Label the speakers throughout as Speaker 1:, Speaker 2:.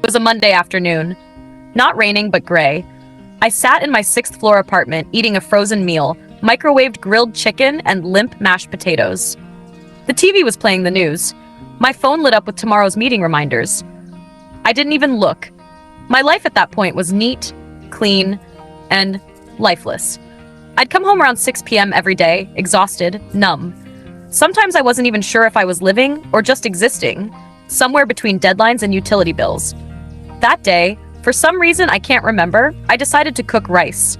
Speaker 1: was a Monday afternoon. Not raining, but gray. I sat in my sixth floor apartment eating a frozen meal, microwaved grilled chicken, and limp mashed potatoes. The TV was playing the news. My phone lit up with tomorrow's meeting reminders. I didn't even look. My life at that point was neat, clean, and lifeless. I'd come home around 6 p.m. every day, exhausted, numb. Sometimes I wasn't even sure if I was living or just existing, somewhere between deadlines and utility bills. That day, for some reason I can't remember, I decided to cook rice.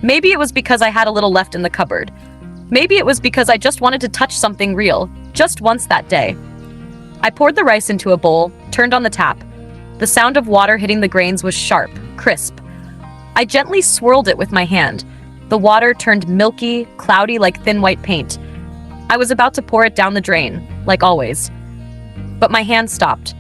Speaker 1: Maybe it was because I had a little left in the cupboard. Maybe it was because I just wanted to touch something real, just once that day. I poured the rice into a bowl, turned on the tap. The sound of water hitting the grains was sharp, crisp. I gently swirled it with my hand. The water turned milky, cloudy like thin white paint. I was about to pour it down the drain, like always. But my hand stopped.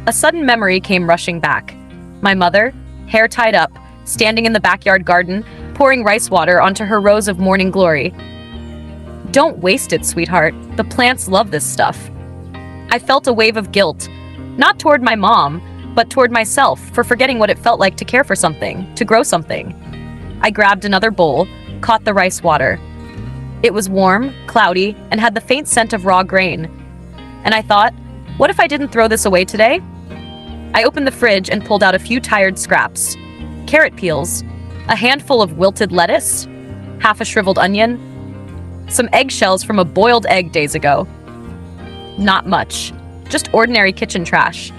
Speaker 1: A sudden memory came rushing back. My mother, hair tied up, standing in the backyard garden, pouring rice water onto her rose of morning glory. "Don't waste it, sweetheart. The plants love this stuff." I felt a wave of guilt, not toward my mom, but toward myself for forgetting what it felt like to care for something, to grow something. I grabbed another bowl, caught the rice water. It was warm, cloudy, and had the faint scent of raw grain. And I thought, what if I didn't throw this away today? I opened the fridge and pulled out a few tired scraps. Carrot peels, a handful of wilted lettuce, half a shriveled onion, some eggshells from a boiled egg days ago. Not much, just ordinary kitchen trash.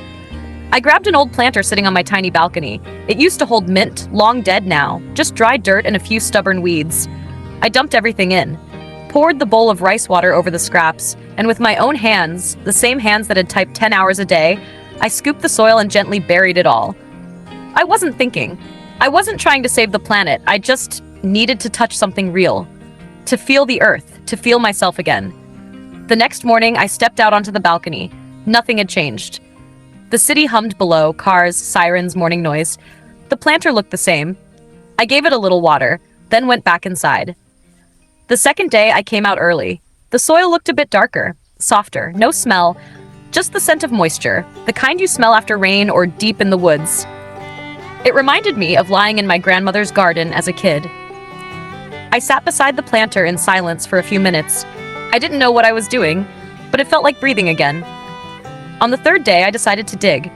Speaker 1: I grabbed an old planter sitting on my tiny balcony. It used to hold mint, long dead now, just dry dirt and a few stubborn weeds. I dumped everything in, poured the bowl of rice water over the scraps, and with my own hands, the same hands that had typed 10 hours a day, I scooped the soil and gently buried it all. I wasn't thinking. I wasn't trying to save the planet. I just needed to touch something real. To feel the earth, to feel myself again. The next morning, I stepped out onto the balcony. Nothing had changed. The city hummed below, cars, sirens, morning noise. The planter looked the same. I gave it a little water, then went back inside. The second day, I came out early. The soil looked a bit darker, softer, no smell, just the scent of moisture, the kind you smell after rain or deep in the woods. It reminded me of lying in my grandmother's garden as a kid. I sat beside the planter in silence for a few minutes. I didn't know what I was doing, but it felt like breathing again. On the third day, I decided to dig.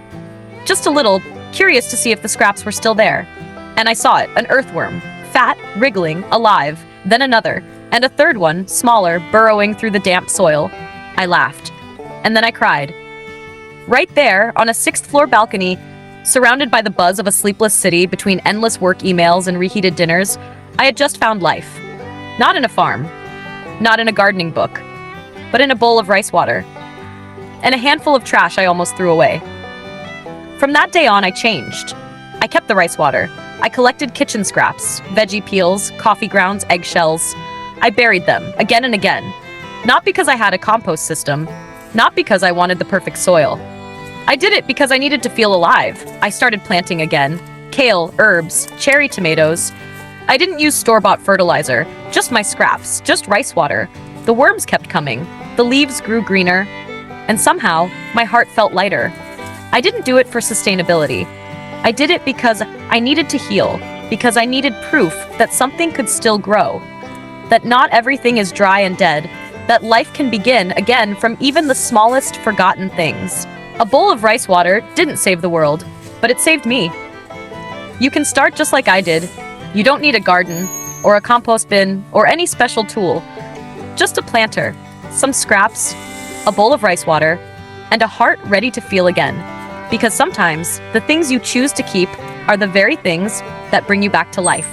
Speaker 1: Just a little, curious to see if the scraps were still there. And I saw it, an earthworm, fat, wriggling, alive, then another, and a third one, smaller, burrowing through the damp soil. I laughed. And then I cried. Right there, on a sixth-floor balcony, surrounded by the buzz of a sleepless city between endless work emails and reheated dinners, I had just found life. Not in a farm, not in a gardening book, but in a bowl of rice water. And a handful of trash I almost threw away. From that day on, I changed. I kept the rice water. I collected kitchen scraps, veggie peels, coffee grounds, eggshells. I buried them again and again. Not because I had a compost system, not because I wanted the perfect soil. I did it because I needed to feel alive. I started planting again. Kale, herbs, cherry tomatoes. I didn't use store-bought fertilizer, just my scraps, just rice water. The worms kept coming. The leaves grew greener. And somehow, my heart felt lighter. I didn't do it for sustainability. I did it because I needed to heal, because I needed proof that something could still grow, that not everything is dry and dead, that life can begin again from even the smallest forgotten things. A bowl of rice water didn't save the world, but it saved me. You can start just like I did. You don't need a garden, or a compost bin, or any special tool. Just a planter, some scraps, a bowl of rice water, and a heart ready to feel again. Because sometimes, the things you choose to keep are the very things that bring you back to life.